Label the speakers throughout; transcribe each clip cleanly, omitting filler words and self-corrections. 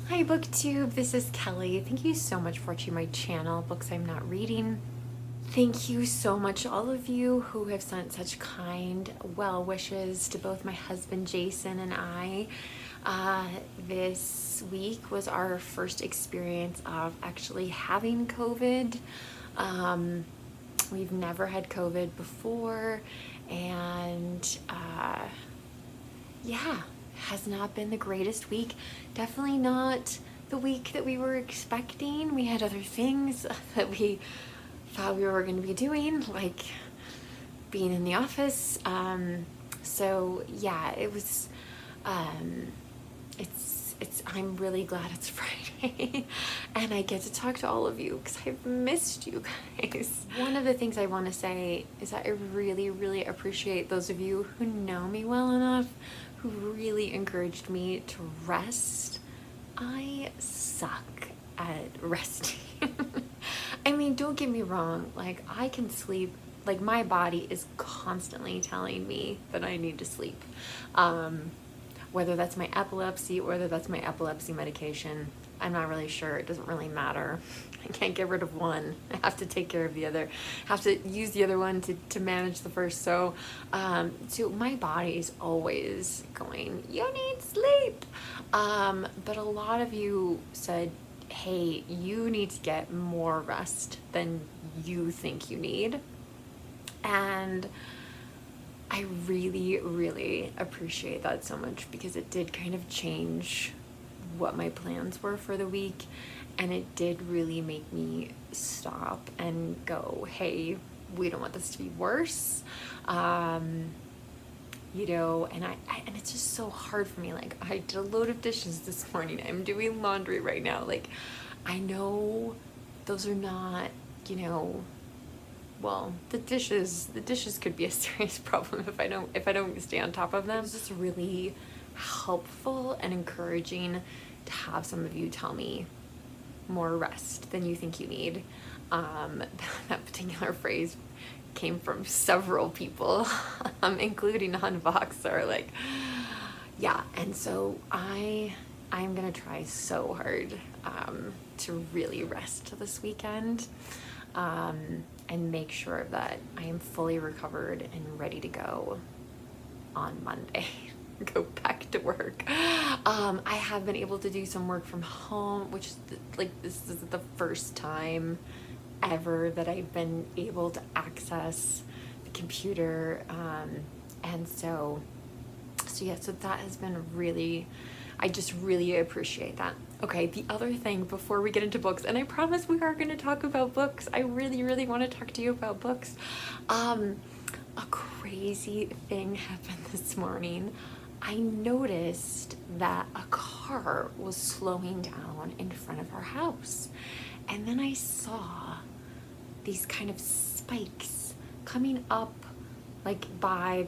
Speaker 1: Hi Booktube, this is Kelly. Thank you so much for watching my channel, Books I'm Not Reading. Thank you so much all of you who have sent such kind well wishes to both my husband Jason and I. This week was our first experience of actually having COVID. We've never had COVID before, and yeah, has not been the greatest week. Definitely not the week that we were expecting. We had other things that we thought we were going to be doing, like being in the office. So yeah, it was, I'm really glad it's Friday and I get to talk to all of you because I've missed you guys. One of the things I want to say is that I really, really appreciate those of you who know me well enough, who really encouraged me to rest. I suck at resting. I mean, don't get me wrong, like I can sleep, like my body is constantly telling me that I need to sleep. Whether that's my epilepsy, whether that's my epilepsy medication, I'm not really sure. It doesn't really matter. I can't get rid of one. I have to take care of the other. I have to use the other one to manage the first. So my body is always going, you need sleep. But a lot of you said, hey, you need to get more rest than you think you need. And I really, really appreciate that so much because it did kind of change what my plans were for the week, and it did really make me stop and go, hey, we don't want this to be worse. You know, and and it's just so hard for me. Like, I did a load of dishes this morning. I'm doing laundry right now. Like, I know those are not, you know, well, the dishes could be a serious problem if I don't stay on top of them. It's just really helpful and encouraging to have some of you tell me more rest than you think you need. That particular phrase came from several people, including on Voxer. Like, yeah, and so I'm gonna try so hard to really rest this weekend. And make sure that I am fully recovered and ready to go on Monday. Go back to work. I have been able to do some work from home, which is this is the first time ever that I've been able to access the computer. And so that has been really, I just really appreciate that. Okay, the other thing before we get into books, and I promise we are going to talk about books. I really, really want to talk to you about books. A crazy thing happened this morning. I noticed that a car was slowing down in front of our house. And then I saw these kind of spikes coming up, like by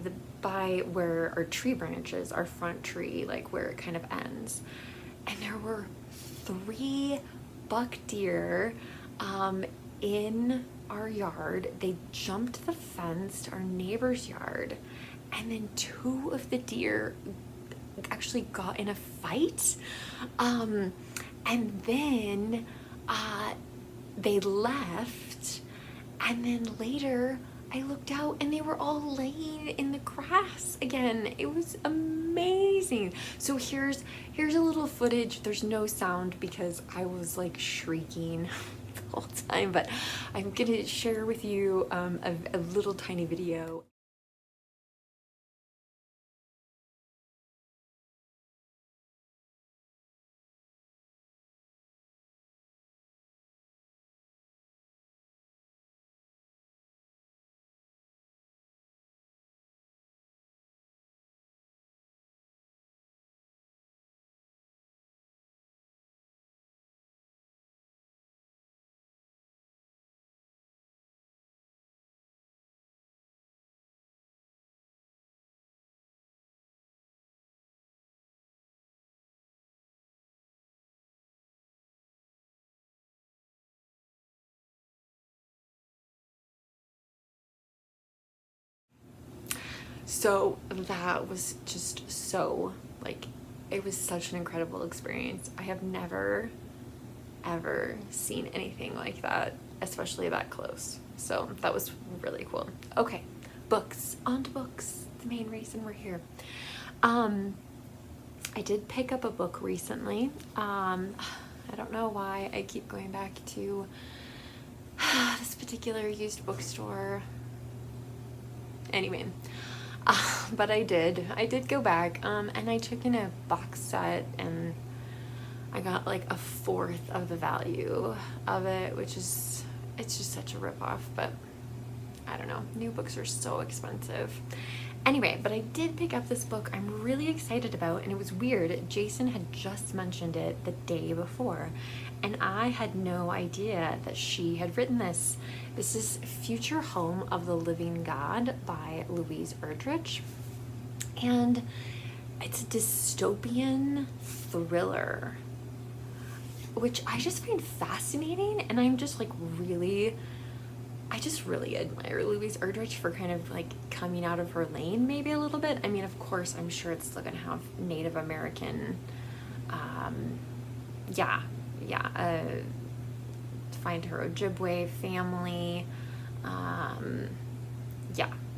Speaker 1: where our tree branches, our front tree, like where it kind of ends. And there were 3 buck deer in our yard. They jumped the fence to our neighbor's yard, and then 2 of the deer actually got in a fight. And then they left, and then later I looked out and they were all laying in the grass again. It was amazing. So here's a little footage. There's no sound because I was like shrieking the whole time, but I'm gonna share with you a little tiny video. So that was just so like it was such an incredible experience. I have never, ever seen anything like that, especially that close. So that was really cool. Okay, books. On to books. The main reason we're here. I did pick up a book recently. I don't know why I keep going back to this particular used bookstore. Anyway, but I did go back, and I took in a box set, and I got like a fourth of the value of it, which is, it's just such a ripoff, but I don't know. New books are so expensive. Anyway, but I did pick up this book I'm really excited about, and it was weird. Jason had just mentioned it the day before, and I had no idea that she had written this. This is Future Home of the Living God by Louise Erdrich, and it's a dystopian thriller, which I just find fascinating, and I'm just like I just really admire Louise Erdrich for kind of like coming out of her lane maybe a little bit. I mean, of course, I'm sure it's still gonna have Native American, find her Ojibwe family,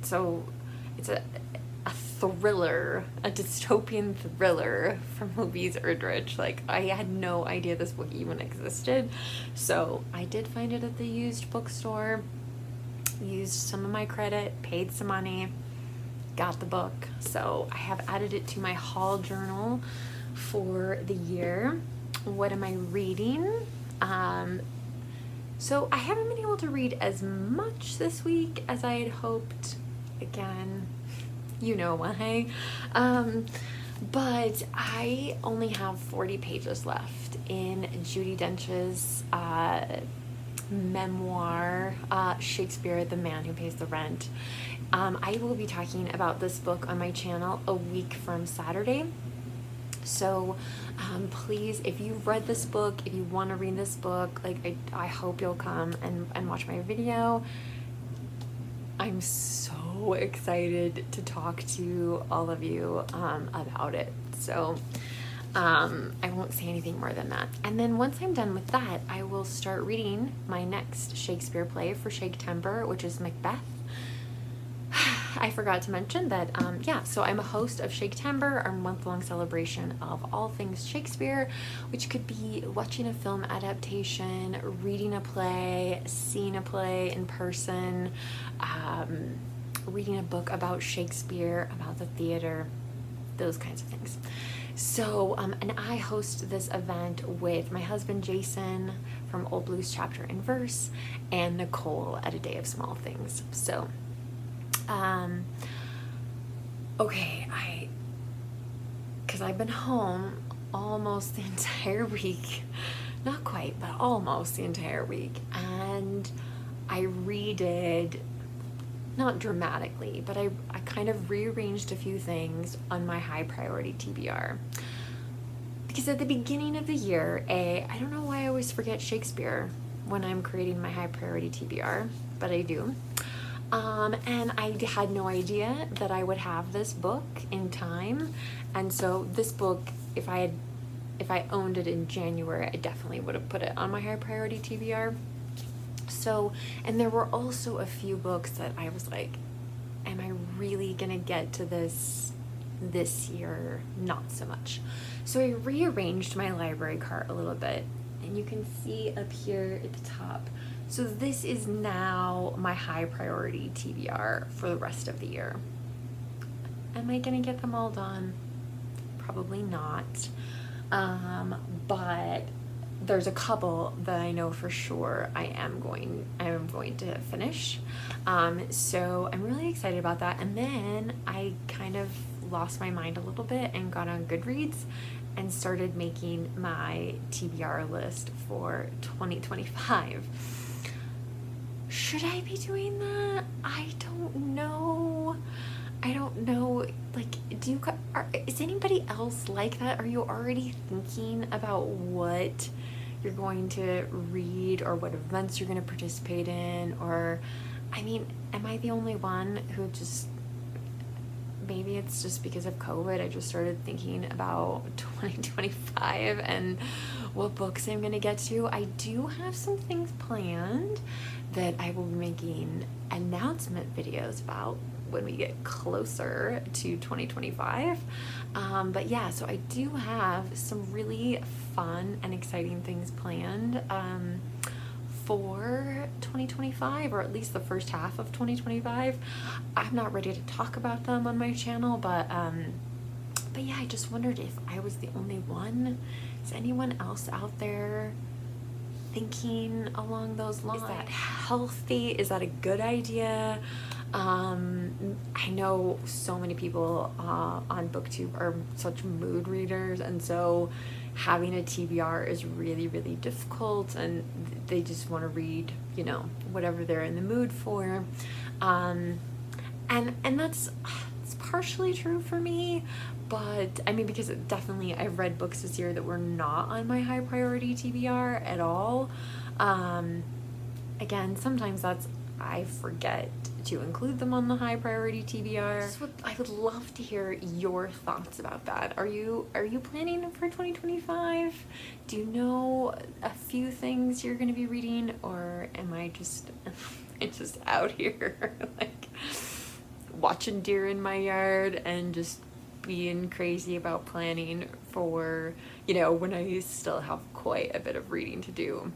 Speaker 1: so it's a thriller, a dystopian thriller from Louise Erdrich. Like, I had no idea this book even existed, so I did find it at the used bookstore, used some of my credit, paid some money, got the book. So I have added it to my haul journal for the year. What am I reading? So I haven't been able to read as much this week as I had hoped. Again, you know why. But I only have 40 pages left in Judi Dench's memoir, Shakespeare, the Man Who Pays the Rent. I will be talking about this book on my channel a week from Saturday. So please, if you've read this book, if you want to read this book, like I hope you'll come and watch my video. I'm so excited to talk to all of you about it. So I won't say anything more than that. And then once I'm done with that, I will start reading my next Shakespeare play for Shaktember, which is Macbeth. I forgot to mention that, so I'm a host of Shaktember, our month-long celebration of all things Shakespeare, which could be watching a film adaptation, reading a play, seeing a play in person, reading a book about Shakespeare, about the theater, those kinds of things. So, and I host this event with my husband Jason from Old Blues Chapter and Verse, and Nicole at A Day of Small Things. So, okay, because I've been home almost the entire week, not quite, but almost the entire week, and I redid, not dramatically, but I kind of rearranged a few things on my high priority TBR. Because at the beginning of the year, I don't know why I always forget Shakespeare when I'm creating my high priority TBR, but I do. And I had no idea that I would have this book in time. And so this book, if I owned it in January, I definitely would have put it on my high priority TBR. So, and there were also a few books that I was like, am I really gonna get to this year? Not so much. So I rearranged my library cart a little bit, and you can see up here at the top. So this is now my high priority TBR for the rest of the year. Am I gonna get them all done? Probably not. But there's a couple that I know for sure I am going to finish. So I'm really excited about that. And then I kind of lost my mind a little bit and got on Goodreads and started making my TBR list for 2025. Should I be doing that? I don't know. Like, is anybody else like that? Are you already thinking about what you're going to read or what events you're going to participate in? Or, I mean, am I the only one who just maybe it's just because of COVID. I just started thinking about 2025 and what books I'm going to get to. I do have some things planned that I will be making announcement videos about when we get closer to 2025. But yeah, so I do have some really fun and exciting things planned for 2025, or at least the first half of 2025. I'm not ready to talk about them on my channel, but yeah, I just wondered if I was the only one. Is anyone else out there thinking along those lines? Is that healthy? Is that a good idea? I know so many people on Booktube are such mood readers, and so having a TBR is really, really difficult, and they just want to read, you know, whatever they're in the mood for. And that's it's partially true for me, but I mean, because definitely I've read books this year that were not on my high priority TBR at all. Again, sometimes I forget to include them on the high priority TBR. I would love to hear your thoughts about that. Are you planning for 2025? Do you know a few things you're going to be reading, or am I just out here like watching deer in my yard and just being crazy about planning for, you know, when I still have quite a bit of reading to do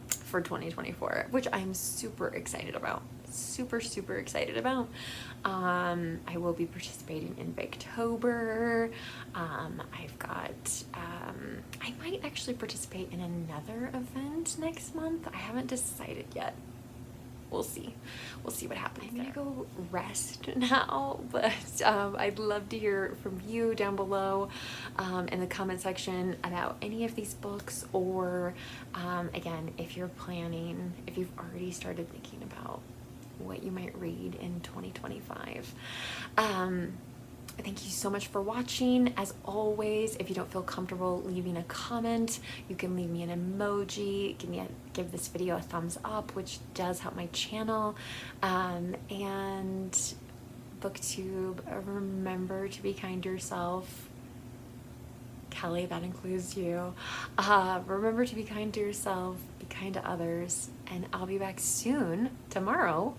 Speaker 1: for 2024, which I'm super excited about. Super excited about. I will be participating in Booktober. I've got I might actually participate in another event next month. I haven't decided yet. We'll see what happens. I'm gonna go rest now, but I'd love to hear from you down below in the comment section about any of these books, or again, if you're planning, if you've already started thinking about what you might read in 2025. Thank you so much for watching. As always, if you don't feel comfortable leaving a comment, you can leave me an emoji, give this video a thumbs up, which does help my channel. And Booktube, remember to be kind to yourself. Kelly, that includes you. Remember to be kind to yourself, be kind to others, and I'll be back soon, tomorrow.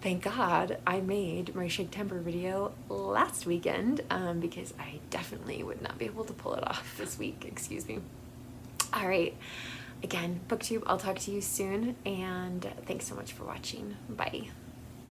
Speaker 1: Thank God I made my Shake-Temper video last weekend, because I definitely would not be able to pull it off this week, excuse me. All right, again, Booktube, I'll talk to you soon, and thanks so much for watching. Bye.